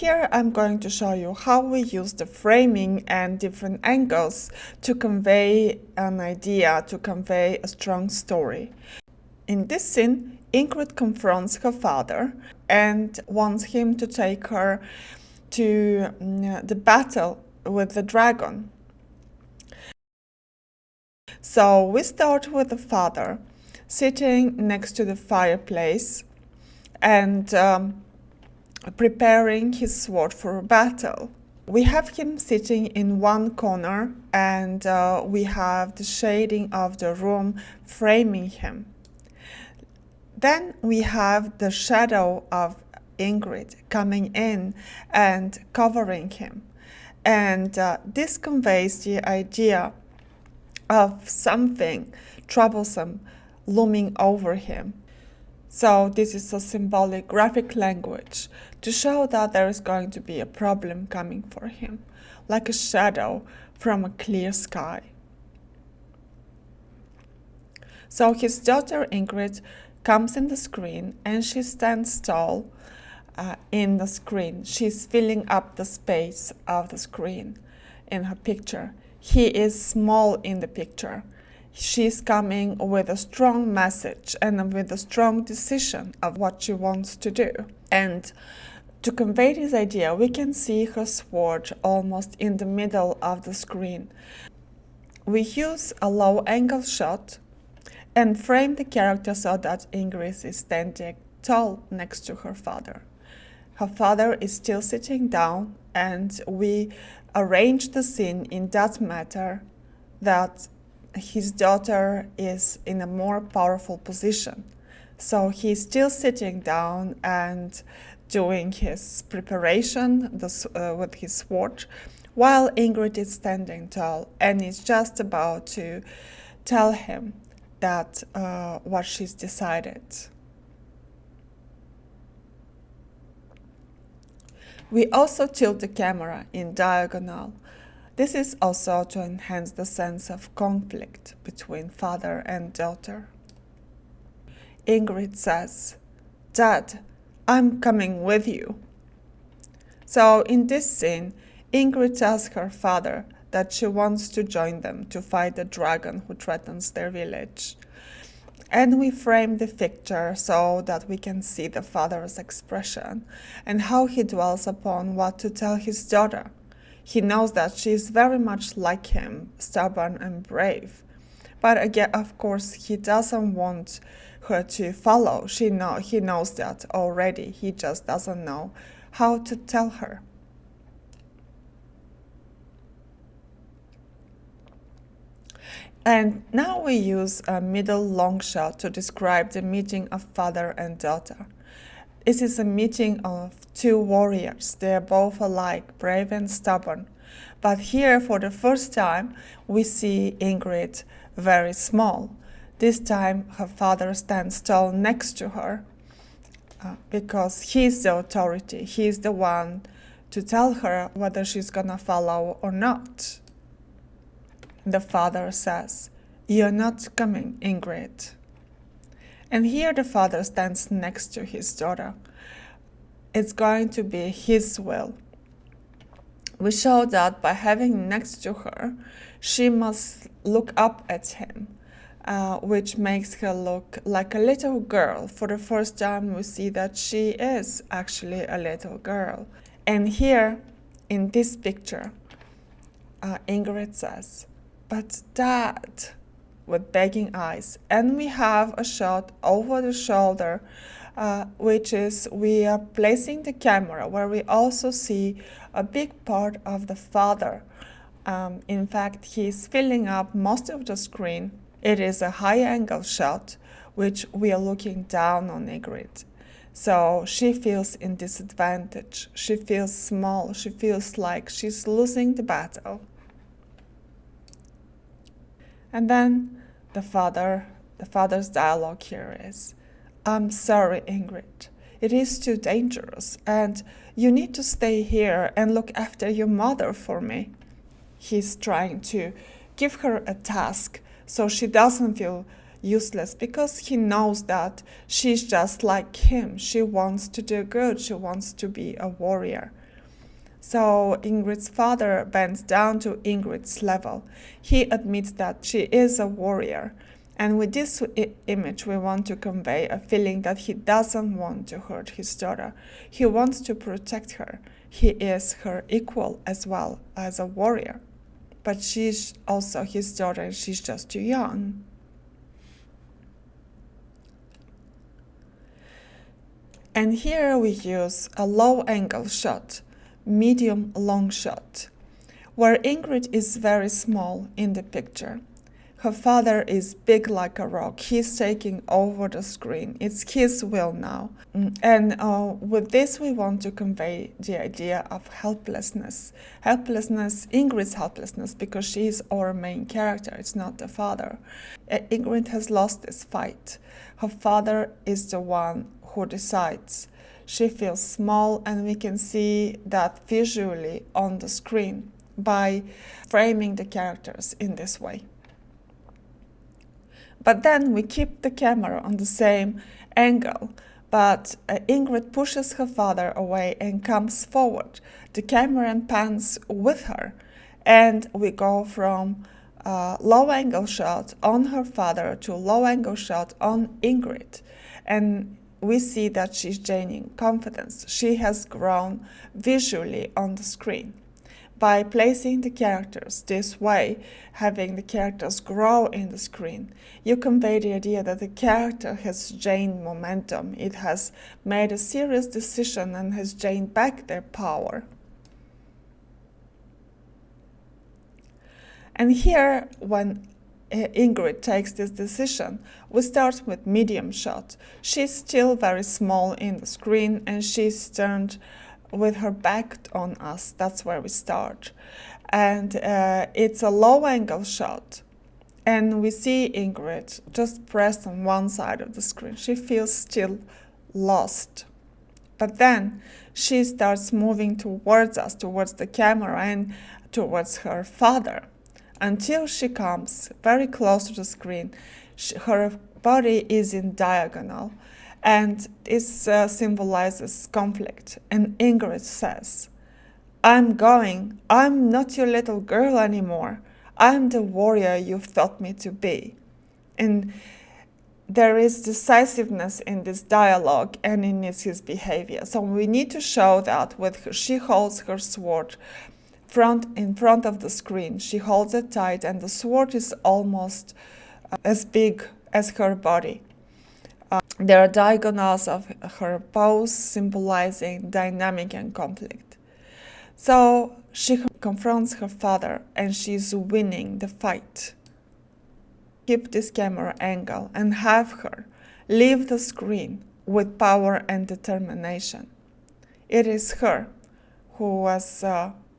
here I'm going to show you how we use the framing and different angles to convey an idea, to convey a strong story. In this scene, Ingrid confronts her father and wants him to take her to the battle with the dragon. So we start with the father sitting next to the fireplace and preparing his sword for a battle. We have him sitting in one corner and we have the shading of the room framing him. Then we have the shadow of Ingrid coming in and covering him. And this conveys the idea of something troublesome looming over him. So this is a symbolic graphic language to show that there is going to be a problem coming for him, like a shadow from a clear sky. So his daughter Ingrid comes in the screen and she stands tall in the screen. She's filling up the space of the screen in her picture. He is small in the picture. She's coming with a strong message and with a strong decision of what she wants to do. And to convey this idea, we can see her sword almost in the middle of the screen. We use a low angle shot and frame the character so that Ingrid is standing tall next to her father. Her father is still sitting down, and we arrange the scene in that manner that his daughter is in a more powerful position. So he's still sitting down and doing his preparation with his sword, while Ingrid is standing tall and is just about to tell him that what she's decided. We also tilt the camera in diagonal. This is also to enhance the sense of conflict between father and daughter. Ingrid says, "Dad, I'm coming with you." So in this scene, Ingrid tells her father that she wants to join them to fight the dragon who threatens their village. And we frame the picture so that we can see the father's expression and how he dwells upon what to tell his daughter. He knows that she is very much like him, stubborn and brave. But again, of course, he doesn't want her to follow. He knows that already. He just doesn't know how to tell her. And now we use a middle long shot to describe the meeting of father and daughter. This is a meeting of two warriors. They are both alike, brave and stubborn. But here, for the first time, we see Ingrid very small. This time, her father stands tall next to her because he's the authority. He's the one to tell her whether she's gonna follow or not. The father says, "You're not coming, Ingrid." And here the father stands next to his daughter. It's going to be his will. We show that by having next to her, she must look up at him, which makes her look like a little girl. For the first time, we see that she is actually a little girl. And here, in this picture, Ingrid says, "But Dad," with begging eyes. And we have a shot over the shoulder, which is we are placing the camera where we also see a big part of the father. In fact, he's filling up most of the screen. It is a high angle shot, which we are looking down on Ingrid. So she feels in disadvantage. She feels small. She feels like she's losing the battle. And then the father's dialogue here is, "I'm sorry, Ingrid. It is too dangerous, and you need to stay here and look after your mother for me." He's trying to give her a task so she doesn't feel useless, because he knows that she's just like him. She wants to do good. She wants to be a warrior. So Ingrid's father bends down to Ingrid's level. He admits that she is a warrior. And with this image, we want to convey a feeling that he doesn't want to hurt his daughter. He wants to protect her. He is her equal as well as a warrior. But she's also his daughter and she's just too young. And here we use a low angle shot, medium long shot, where Ingrid is very small in the picture. Her father is big like a rock. He's taking over the screen. It's his will now. And with this, we want to convey the idea of helplessness. Helplessness, Ingrid's helplessness, because she is our main character. It's not the father. Ingrid has lost this fight. Her father is the one who decides. She feels small, and we can see that visually on the screen by framing the characters in this way. But then we keep the camera on the same angle, but Ingrid pushes her father away and comes forward. The camera pans with her, and we go from low angle shot on her father to low angle shot on Ingrid. And we see that she's gaining confidence. She has grown visually on the screen. By placing the characters this way, having the characters grow in the screen, you convey the idea that the character has gained momentum. It has made a serious decision and has gained back their power. And here, when Ingrid takes this decision, we start with medium shot. She's still very small in the screen and she's turned with her back on us. That's where we start. And it's a low angle shot. And we see Ingrid just pressed on one side of the screen. She feels still lost. But then she starts moving towards us, towards the camera and towards her father, until she comes very close to the screen. Her body is in diagonal. And this symbolizes conflict. And Ingrid says, I'm not your little girl anymore. I'm the warrior you've thought me to be. And there is decisiveness in this dialogue and in his behavior. So we need to show that with her. She holds her sword in front of the screen. She holds it tight and the sword is almost as big as her body. There are diagonals of her pose symbolizing dynamic and conflict. So she confronts her father and she's winning the fight. Keep this camera angle and have her leave the screen with power and determination. It is her who has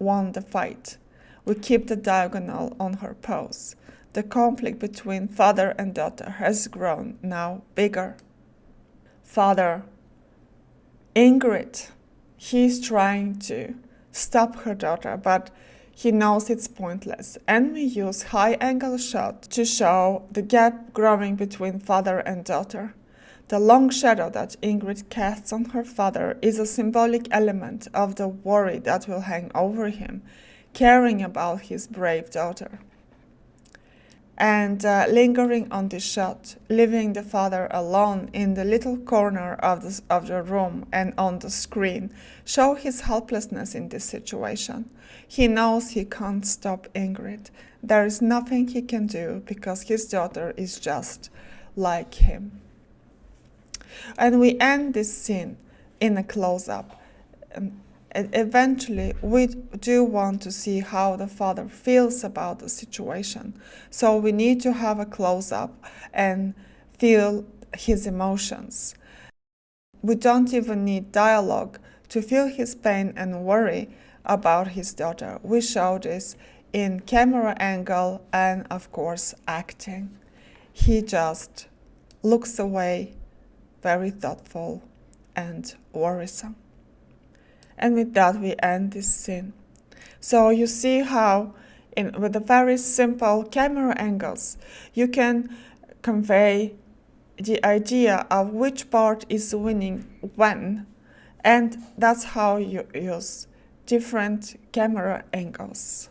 won the fight. We keep the diagonal on her pose. The conflict between father and daughter has grown now bigger. Father, Ingrid, he's trying to stop her daughter, but he knows it's pointless. And we use high angle shot to show the gap growing between father and daughter. The long shadow that Ingrid casts on her father is a symbolic element of the worry that will hang over him, caring about his brave daughter. And lingering on this shot, leaving the father alone in the little corner of the room and on the screen, show his helplessness in this situation. He knows he can't stop Ingrid. There is nothing he can do because his daughter is just like him. And we end this scene in a close-up. Eventually, we do want to see how the father feels about the situation. So we need to have a close-up and feel his emotions. We don't even need dialogue to feel his pain and worry about his daughter. We show this in camera angle and, of course, acting. He just looks away, very thoughtful and worrisome. And with that, we end this scene. So you see how, with the very simple camera angles, you can convey the idea of which part is winning when. And that's how you use different camera angles.